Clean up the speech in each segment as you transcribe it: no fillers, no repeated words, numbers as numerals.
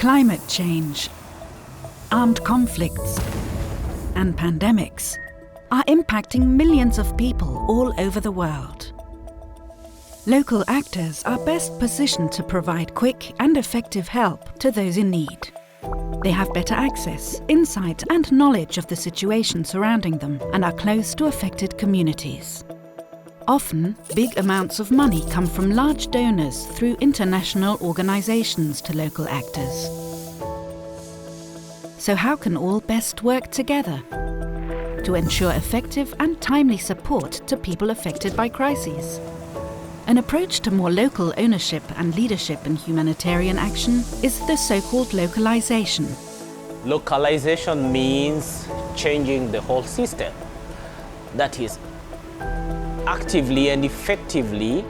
Climate change, armed conflicts, and pandemics are impacting millions of people all over the world. Local actors are best positioned to provide quick and effective help to those in need. They have better access, insight and knowledge of the situation surrounding them and are close to affected communities. Often, big amounts of money come from large donors through international organizations to local actors. So how can all best work together to ensure effective and timely support to people affected by crises? An approach to more local ownership and leadership in humanitarian action is the so-called localization. Localization means changing the whole system. That is, actively and effectively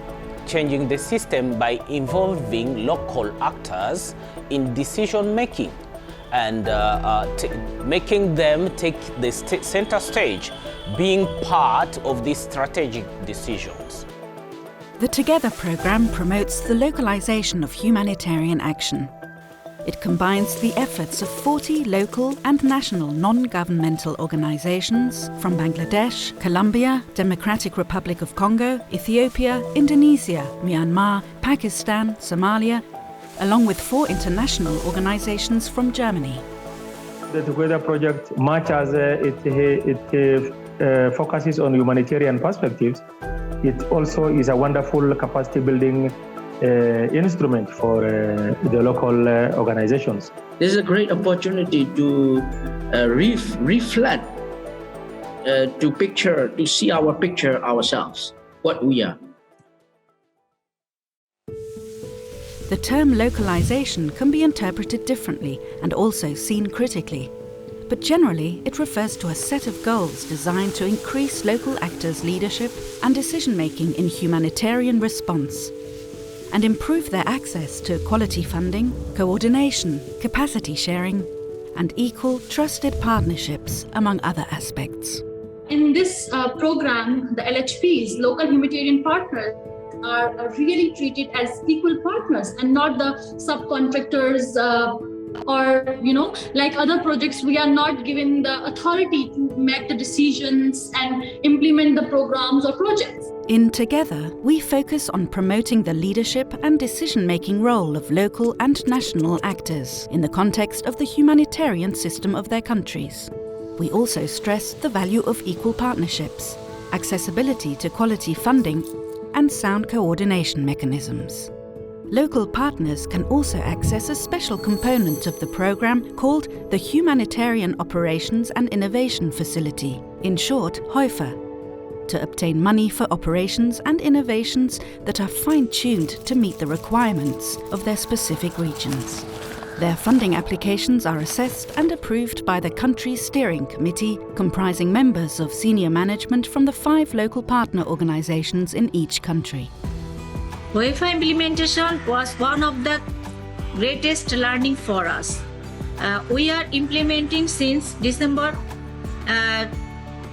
changing the system by involving local actors in decision making and making them take the center stage, being part of these strategic decisions. The ToGETHER program promotes the localization of humanitarian action. It combines the efforts of 40 local and national non-governmental organizations from Bangladesh, Colombia, Democratic Republic of Congo, Ethiopia, Indonesia, Myanmar, Pakistan, Somalia, along with 4 international organizations from Germany. The ToGETHER project, much as it focuses on humanitarian perspectives, it also is a wonderful capacity building instrument for the local organizations. This is a great opportunity to reflect, to see our picture ourselves, what we are. The term localization can be interpreted differently and also seen critically. But generally, it refers to a set of goals designed to increase local actors' leadership and decision-making in humanitarian response, and improve their access to quality funding, coordination, capacity sharing, and equal, trusted partnerships, among other aspects. In this program, the LHPs, local humanitarian partners, are really treated as equal partners and not the subcontractors or, like other projects, we are not given the authority to make the decisions and implement the programs or projects. In ToGETHER, we focus on promoting the leadership and decision-making role of local and national actors in the context of the humanitarian system of their countries. We also stress the value of equal partnerships, accessibility to quality funding, and sound coordination mechanisms. Local partners can also access a special component of the program called the Humanitarian Operations and Innovation Facility, in short, HOIFA, to obtain money for operations and innovations that are fine-tuned to meet the requirements of their specific regions. Their funding applications are assessed and approved by the country's steering committee, comprising members of senior management from the 5 local partner organizations in each country. HOIFA implementation was one of the greatest learning for us. We are implementing since December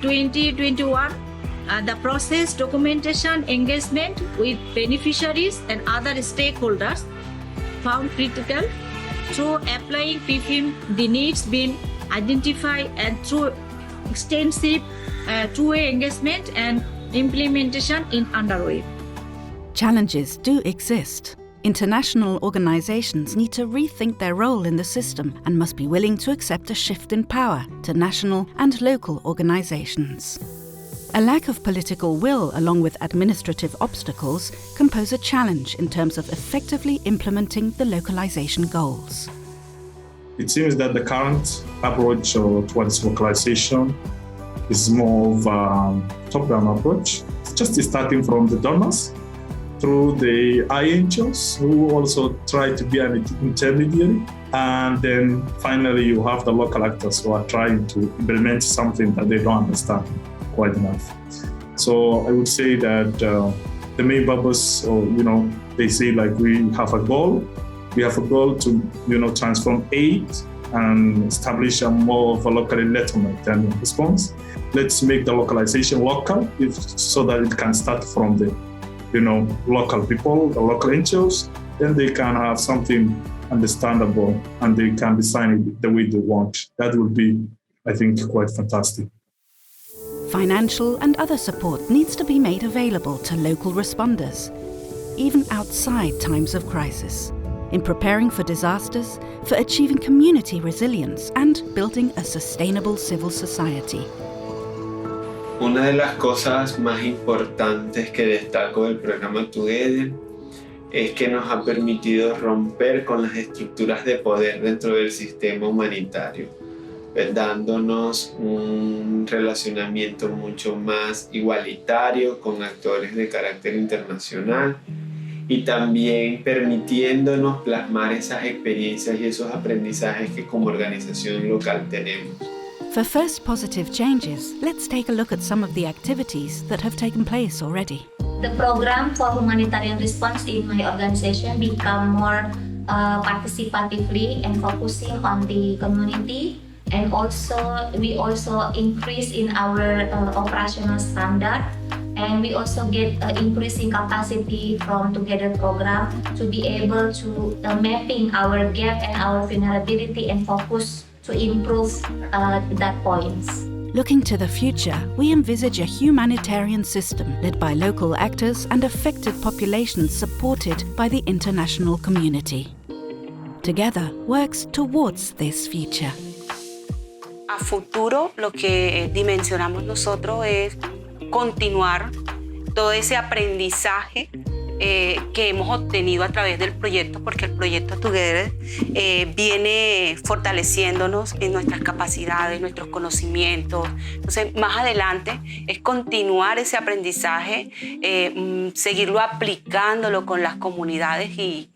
2021. The process, documentation, engagement with beneficiaries and other stakeholders found critical. Through applying PFIM, the needs being identified, and through extensive two-way engagement and implementation in underway. Challenges do exist. International organizations need to rethink their role in the system and must be willing to accept a shift in power to national and local organizations. A lack of political will, along with administrative obstacles, can pose a challenge in terms of effectively implementing the localization goals. It seems that the current approach towards localization is more of a top-down approach. It's just starting from the donors through the INGOs, who also try to be an intermediary. And then finally, you have the local actors who are trying to implement something that they don't understand quite enough. So I would say that the main purpose, they say like we have a goal. We have a goal to, transform aid and establish a more of a local enlightenment and response. Let's make the localization local so that it can start from the, local people, the local NGOs. Then they can have something understandable, and they can design it the way they want. That will be, I think, quite fantastic. Financial and other support needs to be made available to local responders, even outside times of crisis, in preparing for disasters, for achieving community resilience and building a sustainable civil society. Una de las cosas más importantes que destaco del programa ToGETHER es que nos ha permitido romper con las estructuras de poder dentro del sistema humanitario, dándonos un relacionamiento mucho más igualitario con actores de carácter internacional y también permitiéndonos plasmar esas experiencias y esos aprendizajes que como organización local tenemos. For first positive changes, let's take a look at some of the activities that have taken place already. The program for humanitarian response in my organization become more participatively and focusing on the community, and also we also increase in our operational standard, and we also get increasing capacity from ToGETHER program to be able to mapping our gap and our vulnerability and focus to improve that points. Looking to the future, we envisage a humanitarian system led by local actors and affected populations supported by the international community. ToGETHER works towards this future. A futuro, lo que dimensionamos nosotros es continuar todo ese aprendizaje que hemos obtenido a través del proyecto, porque el proyecto ToGETHER viene fortaleciéndonos en nuestras capacidades, nuestros conocimientos. Entonces, más adelante es continuar ese aprendizaje, seguirlo aplicándolo con las comunidades y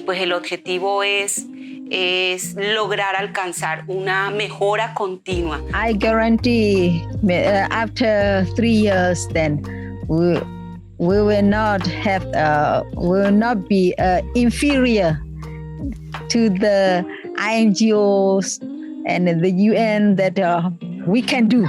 pues el objetivo es lograr alcanzar una mejora continua. I guarantee after 3 years then we will not be inferior to the INGOs and the UN that we can do.